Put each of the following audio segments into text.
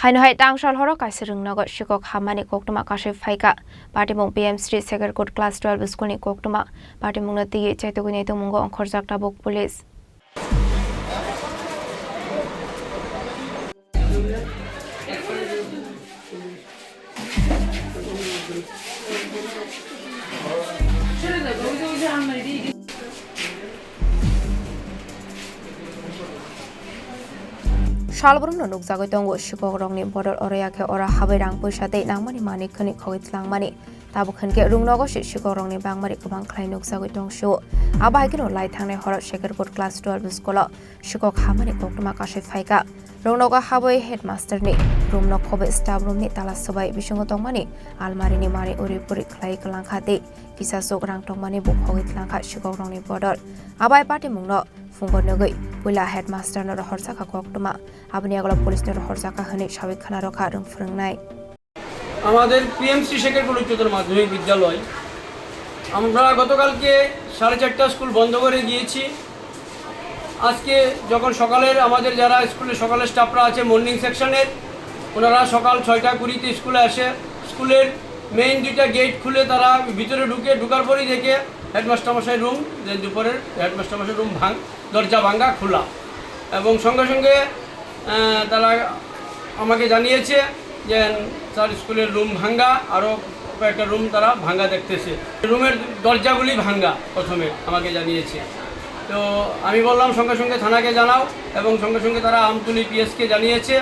Hainhai Tangsal Horo Kaisirung Nagot Shikok Hamani Koktuma Kashif Faika, Partimung PM Street Second Code Class 12 Skuni Koktuma, Partimung Nati Chaitugunetu Mungo on Korzak Tabuk Police. Shalbrun nuk jago tongo shikok rongni border orayake ora habai rang poisate nangmani mani khani khogit langmani tabu khanke rungnogo shikok rongni bangmari kubang khlai nuk jago tongsho abai kino lai thangne hor Shekarkot Class 12 skola shikok hamani koktuma kashe phaika rungnogo habai headmaster ni room no khobe staff room ni tala sabai bisungo tongmani almari ni mari uri puri khlai kalang khate kisa sok rang tongmani bu khogit langkha shikok rongni border abai party mungno Fungo Nugui, Willa headmaster no Horsaka Koktuma, Abniagala police no Horsaka Huni Shavikana Roka Dung Frung Night. আমাদের PMC শেখারপুর উচ্চতর মাধ্যমিক বিদ্যালয় আমরা গতকালকে 4:30টা school বন্ধ করে গিয়েছি আজকে যখন সকালের আমাদের যারা স্কুলে সকালের স্টাফরা আছে মর্নিং সেকশনের ওনারা সকাল 6:20 তে স্কুলে আসে স্কুলের মেইন দুইটা গেট খুলে তারা ভিতরে ঢোকার পরেই দেখে হেডমাস্টার মশাই রুম যে দুপুরের হেডমাস্টার মশাই রুম দরজা ভাঙা খোলা এবং সঙ্গে সঙ্গে তারা আমাকে জানিয়েছে যে স্যার স্কুলের রুম ভাঙা আরও কয়েকটা রুম তারা ভাঙা দেখতেছে রুমের দরজাগুলি ভাঙা প্রথমে আমাকে জানিয়েছে তো আমি বললাম সঙ্গে সঙ্গে থানাকে জানাও এবং সঙ্গে সঙ্গে তারা আমতলী পিএসকে জানিয়েছে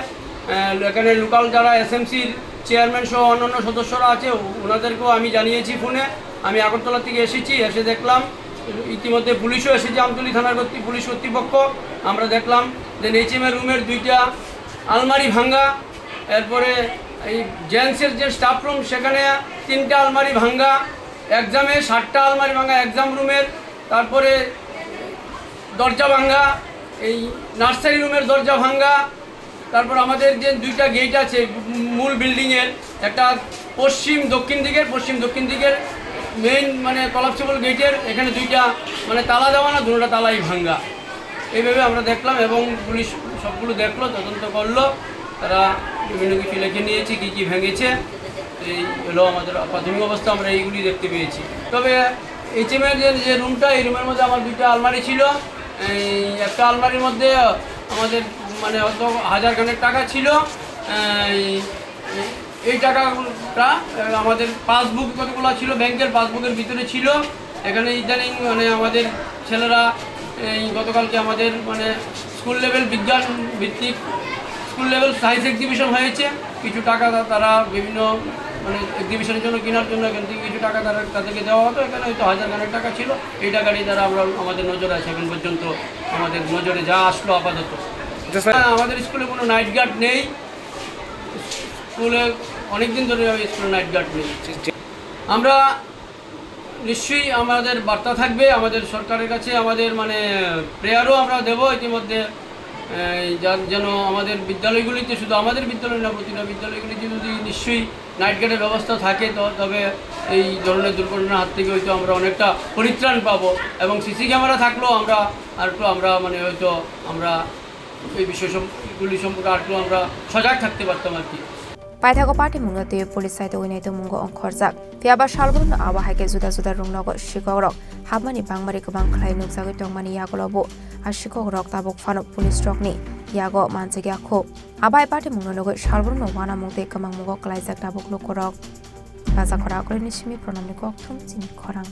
এখানে লোকাল যারা এসএমসির চেয়ারম্যান সহ অন্যান্য সদস্যরা আছে ওনাদেরকেও আমি জানিয়েছি ফোনে আমি আগরতলা থেকে এসেছি এসে দেখলাম ইতিমধ্যে পুলিশও এসেছে আমতলী থানার পুলিশ কর্তৃপক্ষ আমরা দেখলাম যে এইচএমের রুমের দুইটা আলমারি ভাঙা এরপরে এই জেন্টসের যে স্টাফ রুম সেখানে 3টা আলমারি ভাঙা এক্সামে 7টা আলমারি ভাঙা এক্সাম রুমের তারপরে দরজা ভাঙা এই নার্সারি রুমের দরজা ভাঙা তারপর আমাদের যে দুইটা গেট আছে মূল বিল্ডিংয়ের একটা পশ্চিম দক্ষিণ দিকের মেইন মানে কলাপসেবল গেটের এখানে দুইটা মানে তালা দেওয়া না দুটোটা তালাই ভাঙা এইভাবে আমরা দেখলাম এবং পুলিশ সবগুলো দেখলো তদন্ত করলো তারা বিভিন্ন কিছু লিখে নিয়েছে কী ভেঙেছে এই হলো আমাদের প্রাথমিক অবস্থা আমরা এইগুলি দেখতে পেয়েছি তবে এইচএমের যে রুমটা এই রুমের মধ্যে আমার দুইটা আলমারি ছিল এই একটা আলমারির মধ্যে আমাদের মানে হয়তো 1000 খানেক টাকা ছিল এই টাকাটা আমাদের পাসবুক কতগুলো ছিল ব্যাংকের পাসবুকের ভিতরে ছিল এখানে ইদানিং মানে আমাদের ছেলেরা এই গতকালকে আমাদের মানে স্কুল লেভেল বিজ্ঞান ভিত্তিক স্কুল লেভেল সায়েন্স এক্সিবিশন হয়েছে কিছু টাকা তারা বিভিন্ন মানে এক্সিবিশনের জন্য কেনার জন্য এখান থেকে কিছু টাকা তাদেরকে দেওয়া হতো এখানে হয়তো 1000 খানেক টাকা ছিল এই টাকাটি তারা আমরা আমাদের নজরে আছে এখন পর্যন্ত আমাদের নজরে যা আসলো আপাতত আমাদের স্কুলে কোনো নাইট গার্ড নেই স্কুলে অনেকদিন ধরে স্কুলে নাইট গার্ড নেই আমরা নিশ্চয়ই আমাদের বার্তা থাকবে আমাদের সরকারের কাছে আমাদের মানে প্রেয়ারও আমরা দেবো ইতিমধ্যে যেন আমাদের বিদ্যালয়গুলিতে শুধু আমাদের বিদ্যালয় না প্রতিটা বিদ্যালয়গুলিতে যদি নিশ্চয়ই নাইট গার্ডের ব্যবস্থা থাকে তবে এই ধরনের দুর্ঘটনার হাত থেকে হয়তো আমরা অনেকটা পরিত্রাণ পাবো এবং সিসি ক্যামেরা থাকলেও আমরা মানে হয়তো আমরা এই বিষয়গুলি সম্পর্কে আরেকটু আমরা সজাগ থাকতে পারতাম আর কি Paithago party mungate police site oinaitu mungo onkhorjak fiaba shalbrun awahake juda rungnogo shikogrok habmani bangmari kubang khlai nukjagoi tongmani yagolobo ashikogrok tabuk phano police rokni yago manchegi akho abai party mungnogo shalbrun wana mungte kamang mungo klaijak tabuk lokorok baza khora kore nisimi pronamni kok thum chini khorang